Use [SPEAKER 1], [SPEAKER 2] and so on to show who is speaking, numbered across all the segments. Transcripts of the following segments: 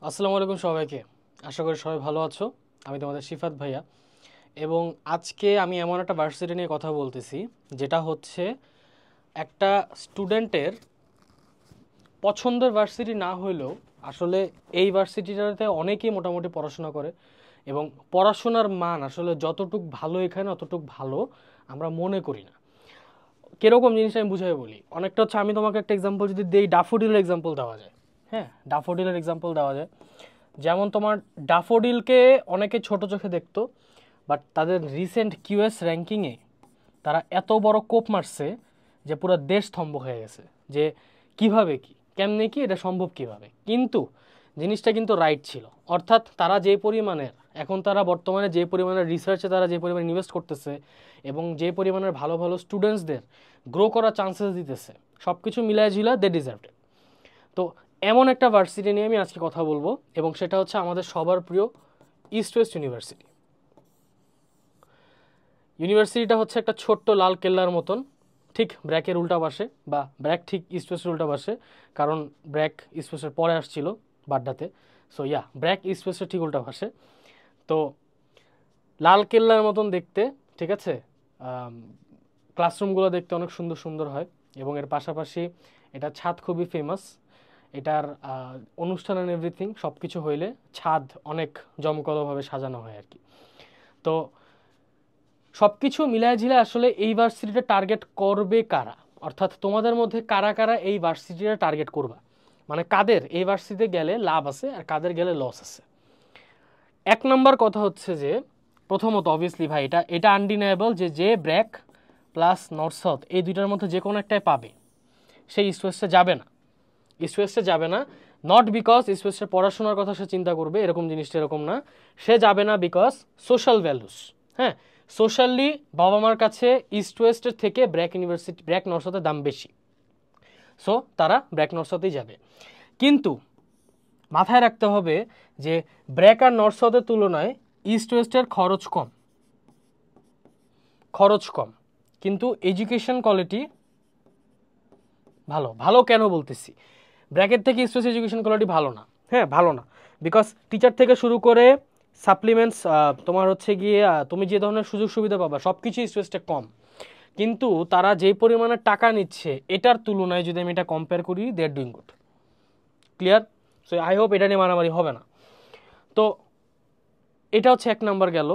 [SPEAKER 1] আসসালামু আলাইকুম সবাইকে। আশা করি সবাই ভালো আছো। আমি তোমাদের শিফাত ভাইয়া এবং আজকে আমি এমন একটা ভার্সিটি নিয়ে কথা বলতেছি যেটা হচ্ছে একটা স্টুডেন্টের পছন্দের ভার্সিটি না হলেও আসলে এই ভার্সিটিটাতে অনেকেই মোটামুটি পড়াশোনা করে এবং পড়াশোনার মান আসলে যতটুক ভালো এখানে অতটুক ভালো আমরা মনে করি না। কিরকম জিনিস আমি বুঝাই বলি, অনেকটা হচ্ছে আমি তোমাকে একটা এক্সাম্পল যদি দেই, ডাফোডিলের এক্সাম্পল দেওয়া যায়। হ্যাঁ, ডাফোডিলের এক্সাম্পল দেওয়া যায়। যেমন তোমার ডাফোডিলকে অনেকে ছোট চোখে দেখতো, বাট তাদের রিসেন্ট কিউএস র্যাঙ্কিংয়ে তারা এত বড় কোপ মারছে যে পুরো দেশ স্তম্ভ হয়ে গেছে যে কিভাবে কি কেমনে কি এটা সম্ভব কিভাবে। কিন্তু জিনিসটা কিন্তু রাইট ছিল, অর্থাৎ তারা যে পরিমাণের এখন তারা বর্তমানে যে পরিমাণের রিসার্চে তারা যে পরিমাণে ইনভেস্ট করতেছে এবং যে পরিমাণের ভালো ভালো স্টুডেন্টসদের গ্রো করার চান্সেস দিতেছে, সব কিছু মিলায় ঝিলা দে ডিজার্ভ ইট। তো এমন একটা ভার্সিটি নিয়ে আমি আজকে কথা বলবো এবং সেটা হচ্ছে আমাদের সবার প্রিয় ইস্ট ওয়েস্ট ইউনিভার্সিটি। ইউনিভার্সিটিটা হচ্ছে একটা ছোট্ট লাল কেল্লার মতন, ঠিক ব্র্যাকের উল্টা পাশে, বা ব্র্যাক ঠিক ইস্ট ওয়েস্টের উল্টা পাশে, কারণ ব্র্যাক ইস্ট ওয়েস্টের পরে আসছিল বাড্ডাতে। সো ইয়া, ব্র্যাক ইস্ট ওয়েস্টের ঠিক উল্টা পাশে। তো লাল কেল্লার মতন দেখতে, ঠিক আছে। ক্লাসরুমগুলো দেখতে অনেক সুন্দর সুন্দর হয় এবং এর পাশাপাশি এটা ছাদ খুবই ফেমাস। এটার অনুষ্ঠান অ্যান্ড এভরিথিং সব কিছু হইলে ছাদ অনেক জমকদভাবে সাজানো হয় আর কি। তো সব কিছু মিলায় ঝিলে আসলে এই ভার্সিটিটা টার্গেট করবে কারা, অর্থাৎ তোমাদের মধ্যে কারা কারা এই ভার্সিটিটা টার্গেট করবা, মানে কাদের এই ভার্সিটিতে গেলে লাভ আছে আর কাদের গেলে লস আছে। এক নম্বর কথা হচ্ছে যে প্রথমত অবভিয়াসলি ভাই এটা এটা আনডিনায়েবল যে যে ব্র্যাক প্লাস নর্থ সাউথ এই দুইটার মধ্যে যে কোনো একটাই পাবে, সেই ইস্ট ওয়েস্টে যাবে না। ইস্ট ওয়েস্টে যাবে না নট বিকজ ইস্ট ওয়েস্টের পড়াশোনার কথা সে চিন্তা করবে, এরকম জিনিসটা এরকম না। সে যাবে না বিকজ সোশ্যাল ভ্যালুস। হ্যাঁ, সোশ্যালি বাবা মার কাছে ইস্ট ওয়েস্টের থেকে ব্র্যাক ইউনিভার্সিটি ব্র্যাক নর্থ সাউথের দাম বেশি, সো তারা ব্র্যাক নর্থ সাউথেই যাবে। কিন্তু মাথায় রাখতে হবে যে ব্র্যাক আর নর্থ সাউথের তুলনায় ইস্ট ওয়েস্টের খরচ কম, খরচ কম, কিন্তু এডুকেশন কোয়ালিটি ভালো। ভালো কেন বলতেছি, ব্র্যাকেট থেকে ইস্ট ওয়েস্ট এডুকেশন কোয়ালিটি ভালো না। হ্যাঁ, ভালো না বিকজ টিচার থেকে শুরু করে সাপ্লিমেন্টস, তোমার হচ্ছে গিয়ে তুমি যে ধরনের সুযোগ সুবিধা পাবা সব কিছু ইস্ট ওয়েস্টে কম। কিন্তু তারা যে পরিমাণে টাকা নিচ্ছে এটার তুলনায় যদি আমি এটা কম্পেয়ার করি, they are doing good. Clear? So I hope এটা নিয়ে মারামারি হবে না। তো এটা হচ্ছে এক নাম্বার গেল।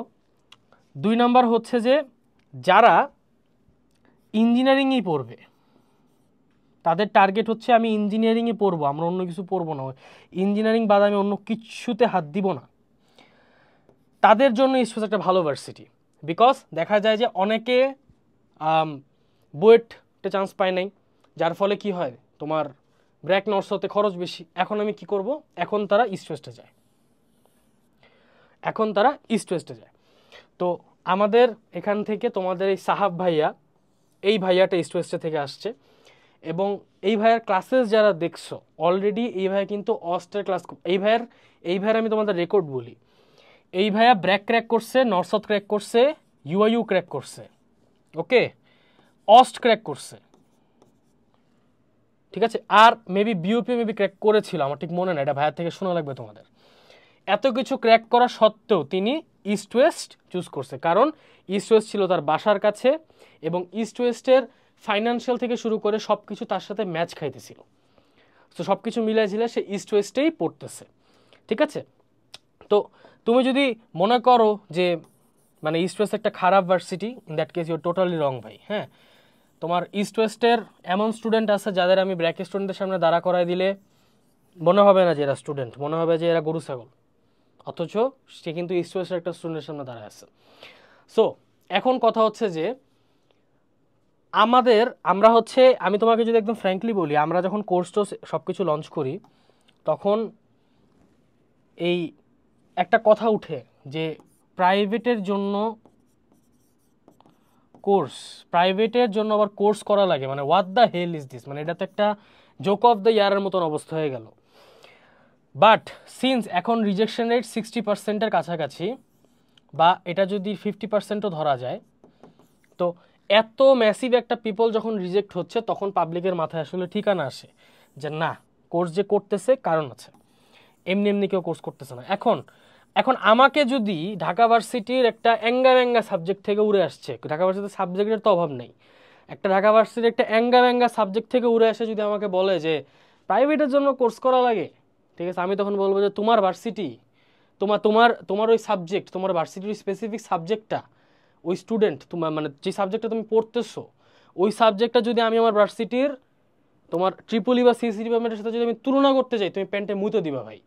[SPEAKER 1] দুই নাম্বার হচ্ছে যে যারা ইঞ্জিনিয়ারিংই পড়বে তাদের টার্গেট হচ্ছে আমি ইঞ্জিনিয়ারিংয়ে পড়বো, আমরা অন্য কিছু পড়বো না, ইঞ্জিনিয়ারিং বাদ আমি অন্য কিছুতে হাত দিব না, তাদের জন্য ইস্ট ওয়েস্ট একটা ভালো ভার্সিটি। বিকজ দেখা যায় যে অনেকে বুয়েটে চান্স পায় নাই, যার ফলে কি হয় তোমার ব্র্যাক নর্থ সাউথে খরচ বেশি। এখন আমি কি করব, এখন তারা ইস্ট ওয়েস্টে যায়, এখন তারা ইস্ট ওয়েস্টে যায়। তো আমাদের এখান থেকে তোমাদের এই সাহাব ভাইয়া, এই ভাইয়াটা ইস্ট ওয়েস্টে থেকে আসছে এবং এই ভাইয়ের ক্লাসেস যারা দেখছো অলরেডি, এই ভাইয়া কিন্তু অস্টের ক্লাস, এই ভাইয়ের আমি তোমাদের রেকর্ড বলি, এই ভাইয়া ব্র্যাক ক্র্যাক করছে, নর্থ সাউথ ক্র্যাক করছে, ইউআইইউ ক্র্যাক করছে, ওকে, অস্ট ক্র্যাক করছে, ঠিক আছে, আর মেবি বিউপি মেবি ক্র্যাক করেছিল, আমার ঠিক মনে নাই, এটা ভাইয়ার থেকে শোনা লাগবে তোমাদের। এত কিছু ক্র্যাক করা সত্ত্বেও তিনি ইস্ট ওয়েস্ট চুজ করছে, কারণ ইস্ট ওয়েস্ট ছিল তার বাসার কাছে এবং ইস্ট ওয়েস্টের ফাইন্যান্সিয়াল থেকে শুরু করে সব কিছু তার সাথে ম্যাচ খাইতেছিল। তো সব কিছু মিলাই ঝিলে সে ইস্ট ওয়েস্টেই পড়তেছে, ঠিক আছে। তো তুমি যদি মনে করো যে মানে ইস্ট ওয়েস্ট একটা খারাপ varsity, in that case your totally রং ভাই। হ্যাঁ, তোমার ইস্ট ওয়েস্টের এমন স্টুডেন্ট আছে যাদের আমি ব্র্যাক স্টুডেন্টের সামনে দাঁড়া করাই দিলে মনে হবে না যে এরা স্টুডেন্ট, মনে হবে যে এরা গরু ছাগল, অথচ সে কিন্তু ইস্ট ওয়েস্টের একটা স্টুডেন্টের সামনে দাঁড়ায় আছে। সো এখন কথা হচ্ছে যে আমরা হচ্ছে, আমি তোমাকে যদি একদম ফ্র্যাঙ্কলি বলি, আমরা যখন কোর্স টোর্স সব কিছু লঞ্চ করি তখন এই একটা কথা উঠে যে প্রাইভেটের জন্য কোর্স, প্রাইভেটের জন্য আবার কোর্স করা লাগে, মানে what the hell is this, মানে এটা তো একটা জোক অফ দ্য ইয়ারের মতন অবস্থা হয়ে গেল। বাট সিন্স এখন রিজেকশন রেট 60%-এর কাছাকাছি, বা এটা যদি 50%ও ধরা যায়, তো এত ম্যাসিভ একটা পিপল যখন রিজেক্ট হচ্ছে তখন পাবলিকের মাথায় আসলে ঠিকানা আসে যে না, কোর্স যে করতেছে কারণ আছে। এমনি এমনি কেউ কোর্স করতেছে না। এখন এখন আমাকে যদি ঢাকা ভার্সিটির একটা অ্যাঙ্গা ব্যাঙ্গা সাবজেক্ট থেকে উড়ে আসছে, ঢাকা ভার্সিটির সাবজেক্টের তো অভাব নেই, একটা ঢাকা ভার্সিটির একটা অ্যাঙ্গা ব্যাঙ্গা সাবজেক্ট থেকে উড়ে আসে যদি আমাকে বলে যে প্রাইভেটের জন্য কোর্স করা লাগে, ঠিক আছে, আমি তখন বলবো যে তোমার ভার্সিটি, তোমার তোমার তোমার ওই সাবজেক্ট, তোমার ভার্সিটির স্পেসিফিক সাবজেক্টটা, ওই স্টুডেন্ট তোমার মানে যে সাবজেক্টটা তুমি পড়তেছো, ওই সাবজেক্টটা যদি আমি আমার ভার্সিটির তোমার ট্রিপলি বা সিসি ডিপার্টমেন্টের সাথে যদি আমি তুলনা করতে যাই, তুমি প্যান্টে মুতো দিবা ভাই,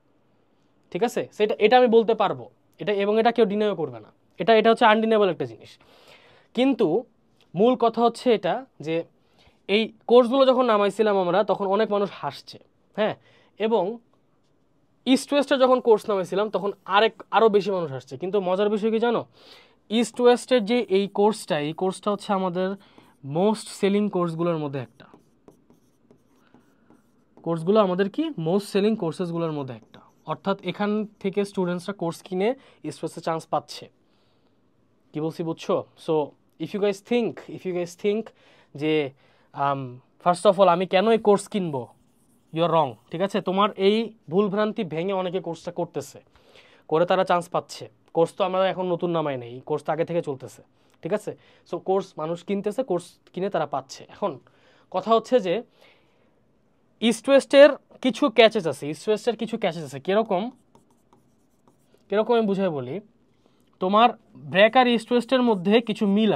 [SPEAKER 1] ঠিক আছে, সেটা এটা আমি বলতে পারবো, এটা এবং এটা কেউ ডিনাইও করবে না, এটা এটা হচ্ছে আনডিনেবল একটা জিনিস। কিন্তু মূল কথা হচ্ছে এটা যে এই কোর্সগুলো যখন নামাইছিলাম আমরা তখন অনেক মানুষ হাসছে, হ্যাঁ, এবং ইস্ট ওয়েস্টে যখন কোর্স নামাইছিলাম তখন আরও বেশি মানুষ আসছে। কিন্তু মজার বিষয় কি জানো, ইস্ট ওয়েস্টের যে এই কোর্সটা হচ্ছে আমাদের মোস্ট সেলিং কোর্সগুলোর মধ্যে একটা, কোর্সগুলো আমাদের কি মোস্ট সেলিং কোর্সেসগুলোর মধ্যে একটা, অর্থাৎ এখান থেকে স্টুডেন্টসরা কোর্স কিনে ইস্ট ওয়েস্টে চান্স পাচ্ছে। কি বলছি বুঝছো? So if you guys think যে ফার্স্ট অফ অল আমি কেন এই কোর্স কিনবো, ইউ আর রং, ঠিক আছে। তোমার এই ভুলভ্রান্তি ভেঙে অনেকে কোর্সটা করতেছে, করে তারা চান্স পাচ্ছে। কোর্স তো আমরা এখন নতুন নামাই নেই, কোর্স তো আগে থেকে চলতেছে, ঠিক আছে। সো কোর্স মানুষ কিনতেছে, কোর্স কিনে তারা পাচ্ছে। এখন কথা হচ্ছে যে ইস্ট ওয়েস্টের কিছু ক্যাচেস আছে, কিরকম আমি বুঝাই বলি, তোমার ব্র্যাক আর ইস্ট ওয়েস্টের মধ্যে কিছু মিল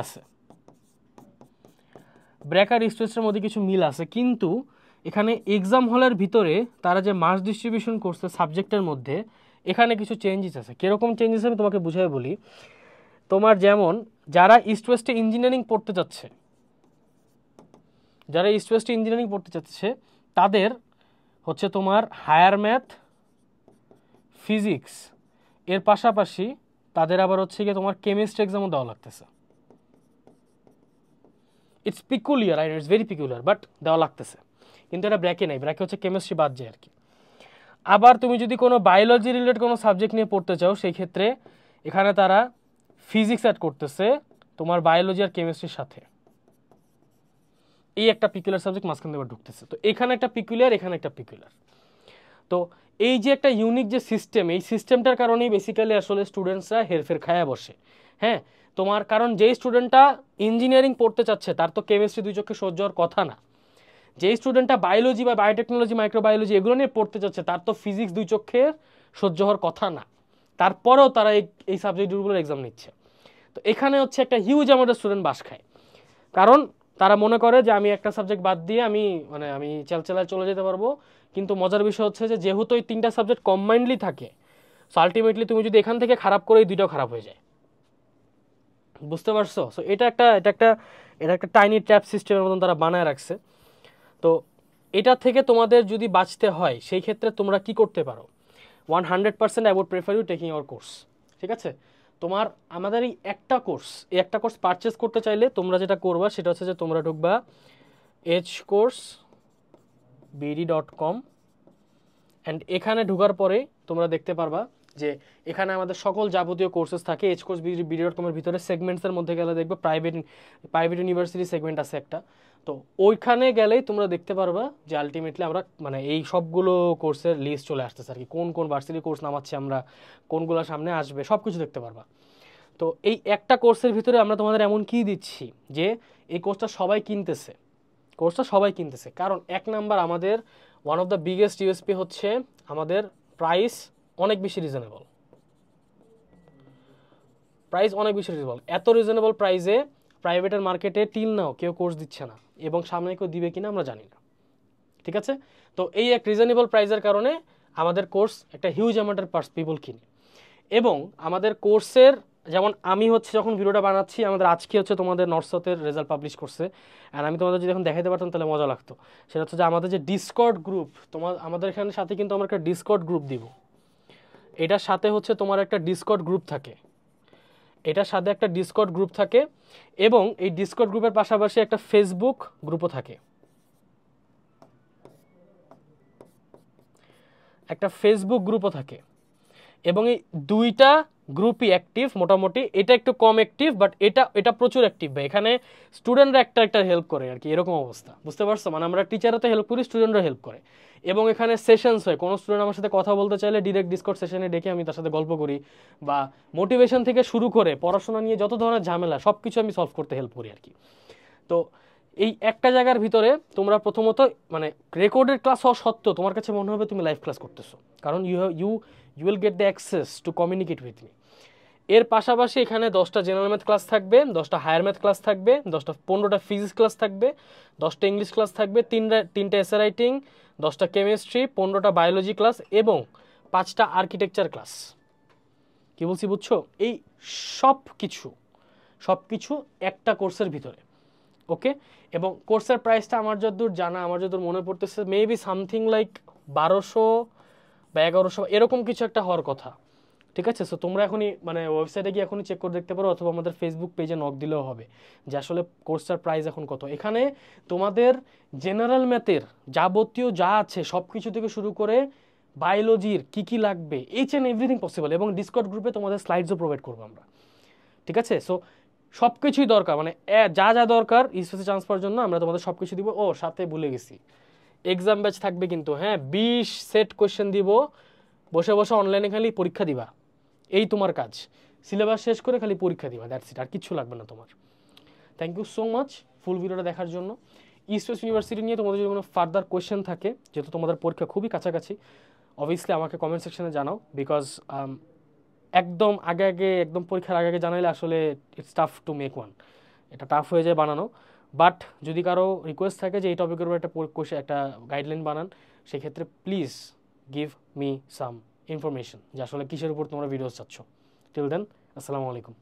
[SPEAKER 1] আছে, কিন্তু এখানে এক্সাম হলের ভিতরে তারা যে মাস ডিস্ট্রিবিউশন করছে সাবজেক্টের মধ্যে, এখানে কিছু চেঞ্জেস আছে। কিরকম চেঞ্জেস আমি তোমাকে বুঝাই বলি। তোমার যেমন যারা ইস্ট ওয়েস্টে ইঞ্জিনিয়ারিং পড়তে চাচ্ছে, তাদের হচ্ছে তোমার হায়ার ম্যাথ, ফিজিক্স এর পাশাপাশি তাদের আবার হচ্ছে গিয়ে তোমার কেমিস্ট্রি এক্সামও দেওয়া লাগতেছে। ইটস ভেরি পিকুলিয়ার, বাট দেওয়া লাগতেছে। কিন্তু এটা ব্র্যাকে নাই, ব্র্যাকে হচ্ছে কেমিস্ট্রি বাদ যায় আর কি। আবার তুমি যদি কোনো বায়োলজি রিলেটেড কোনো সাবজেক্ট নিয়ে পড়তে চাও, সেই ক্ষেত্রে এখানে তারা ফিজিক্স অ্যাড করতেছে তোমার বায়োলজি আর কেমিস্ট্রির সাথে, এই একটা পিকুলার সাবজেক্ট মাঝখান থেকে ঢুকতেছে। তো এখানে একটা পিকুলার, এখানে একটা পিকুলার। তো এই যে একটা ইউনিক যে সিস্টেম, এই সিস্টেমটার কারণেই বেসিক্যালি আসলে স্টুডেন্টসরা হেরফের খায়া বসে, হ্যাঁ। তোমার কারণ যেই স্টুডেন্টটা ইঞ্জিনিয়ারিং পড়তে চাচ্ছে তার তো কেমিস্ট্রি দুই চোখে সহ্য হওয়ার কথা না, যেই স্টুডেন্টটা বায়োলজি বা বায়োটেকনোলজি, মাইক্রোবায়োলজি এগুলো নিয়ে পড়তে চাচ্ছে তার তো ফিজিক্স দুই চোখে সহ্য হওয়ার কথা না, তারপরেও তারা এই সাবজেক্টগুলোর এক্সাম নিচ্ছে। তো এখানে হচ্ছে একটা হিউজ অ্যামাউন্ট স্টুডেন্ট বাস খায়, কারণ তারা মনে করে যে আমি একটা সাবজেক্ট বাদ দিয়ে আমি চালচালায় চলে যেতে পারবো। কিন্তু মজার বিষয় হচ্ছে যে যেহেতু এই তিনটা সাবজেক্ট কম্বাইন্ডলি থাকে, সো আলটিমেটলি তুমি যদি এখান থেকে খারাপ করে এই দুইটাও খারাপ হয়ে যায়, বুঝতে পারছো? সো এটা একটা টাইনি ট্র্যাপ সিস্টেমের মতন তারা বানায় রাখছে। তো এটা থেকে তোমাদের যদি বাঁচতে হয় সেই ক্ষেত্রে তোমরা কি করতে পারো, 100% I would prefer you taking our course, ঠিক আছে। তোমার আমাদের এই একটা কোর্স পারচেস করতে চাইলে তোমরা যেটা করবা সেটা হচ্ছে যে তোমরা ঢুকবা hcoursebd.com, অ্যান্ড এখানে ঢোকার পরে তোমরা দেখতে পারবা যে এখানে আমাদের সকল যাবতীয় কোর্সেস থাকে। hcoursebd.com এর ভিতরে সেগমেন্টসের মধ্যে গেলে দেখবে প্রাইভেট ইউনিভার্সিটি সেগমেন্ট আছে একটা, তো ওইখানে গেলেই তোমরা দেখতে পারবা যে আলটিমেটলি আমরা মানে এই সবগুলো কোর্সের লিস্ট চলে আসতেছে আর কি, কোন কোন ভার্সিটি কোর্স নামাচ্ছি আমরা, কোনগুলো সামনে আসবে, সব কিছু দেখতে পারবা। তো এই একটা কোর্সের ভিতরে আমরা তোমাদের এমন কি দিচ্ছি যে এই কোর্সটা সবাই কিনতেছে, কারণ এক নাম্বার আমাদের one of the biggest USP হচ্ছে আমাদের প্রাইস অনেক বেশি রিজনেবল, এত রিজনেবল প্রাইসে প্রাইভেটের মার্কেটে টিল নাও কেউ কোর্স দিচ্ছে না, এবং সামনে কেউ দিবে কিনা আমরা জানি না, ঠিক আছে। তো এই এক রিজনেবল প্রাইসের কারণে আমাদের কোর্স একটা হিউজ অ্যামাউন্টের পিপল কিনে, এবং আমাদের কোর্সের যেমন আমি হচ্ছে যখন ভিডিওটা বানাচ্ছি আমাদের আজকে হচ্ছে তোমাদের নর্থ সাউথের রেজাল্ট পাবলিশ করছে, আর আমি তোমাদের যদি এখন দেখাতে পারতাম তাহলে মজা লাগতো। সেটা হচ্ছে যে আমাদের যে ডিসকর্ড গ্রুপ, আমাদের এখানে সাথে কিন্তু আমরা একটা ডিসকর্ড গ্রুপ দিব, এটার সাথে হচ্ছে তোমার একটা ডিসকর্ড গ্রুপ থাকে, এবং এই ডিসকর্ড গ্রুপের পাশাপাশি একটা ফেসবুক গ্রুপও থাকে, এবং এই দুইটা গ্রুপই অ্যাক্টিভ মোটামুটি, এটা একটু কম অ্যাক্টিভ বাট এটা এটা প্রচুর অ্যাক্টিভ ভাই। এখানে স্টুডেন্টরা একটা একটা হেল্প করে আর কি, এরকম অবস্থা, বুঝতে পারছো? মানে আমরা টিচারও তো হেল্প করি, স্টুডেন্টরা হেল্প করে। এবং এখানে সেশনস হয়, কোনো স্টুডেন্ট আমার সাথে কথা বলতে চাইলে ডিরেক্ট ডিসকর্ড সেশনে ডেকে আমি তার সাথে গল্প করি, বা মোটিভেশন থেকে শুরু করে পড়াশোনা নিয়ে যত ধরনের ঝামেলা সব কিছু আমি সলভ করতে হেল্প করি আর কি। তো এই একটা জায়গার ভিতরে তোমরা প্রথমত মানে রেকর্ডেড ক্লাস হওয়া সত্ত্বেও তোমার কাছে মনে হবে তুমি লাইভ ক্লাস করতেছো, কারণ you will get the access to communicate with me. এর পাশাপাশি এখানে 10টা জেনারেল ম্যাথ ক্লাস থাকবে, 10টা হায়ার ম্যাথ ক্লাস থাকবে, 15টা ফিজিক্স ক্লাস থাকবে, 10টা ইংলিশ ক্লাস থাকবে, তিনটা এসে রাইটিং, 10টা কেমিস্ট্রি, 15টা বায়োলজি ক্লাস এবং 5টা আর্কিটেকচার ক্লাস। কি বলছি বুঝছো? এই সব কিছু একটা কোর্সের ভিতরে, ওকে? এবং কোর্সের প্রাইসটা আমার যতদূর জানা, আমার যতদূর মনে পড়তেছে, মেবি সামথিং লাইক 1200 বা 1100 এরকম কিছু একটা হওয়ার কথা, ঠিক আছে? সো তোমরা এখনই মানে ওয়েবসাইটে গিয়ে এখনই চেক করে দেখতে পারো, অথবা আমাদের ফেসবুক পেজে নক দিলেও হবে যে আসলে কোর্সটার প্রাইস এখন কত। এখানে তোমাদের জেনারেল ম্যাথের যাবতীয় যা আছে সব কিছু থেকে শুরু করে বায়োলজির কি কি লাগবে, এইচ অ্যান্ড এভরিথিং পসিবল। এবং ডিসকর্ড গ্রুপে তোমাদের স্লাইডসও প্রোভাইড করবো আমরা, ঠিক আছে? সো সব কিছুই দরকার, মানে যা যা দরকার ইউএসএসসি চান্স পাওয়ার জন্য আমরা তোমাদের সব কিছু দিব। ও সাথে ভুলে গেছি, এক্সাম ব্যাচ থাকবে কিন্তু, হ্যাঁ, 20 সেট কোয়েশ্চেন দিব, বসে বসে অনলাইনে খালি পরীক্ষা দিবা, এই তোমার কাজ। সিলেবাস শেষ করে খালি পরীক্ষা দিবা, দ্যাটস ইট, আর কিচ্ছু লাগবে না তোমার। থ্যাংক ইউ সো মাচ ফুল ভিডিওটা দেখার জন্য। ইস্ট ওয়েস্ট ইউনিভার্সিটি নিয়ে তোমাদের যদি কোনো ফার্দার কোয়েশ্চেন থাকে, যেহেতু তোমাদের পরীক্ষা খুবই কাছাকাছি, অবভিয়াসলি আমাকে কমেন্ট সেকশনে জানাও, বিকজ একদম আগে আগে একদম পরীক্ষার আগে আগে জানাইলে আসলে it's tough to make one, এটা টাফ হয়ে যায় বানানো। বাট যদি কারো রিকোয়েস্ট থাকে যে এই টপিকের উপর একটা গাইডলাইন বানান, সেক্ষেত্রে please give me some information যে আসলে কিসের উপর তোমরা ভিডিওস চাচ্ছ। টিল দেন, আসসালামু আলাইকুম।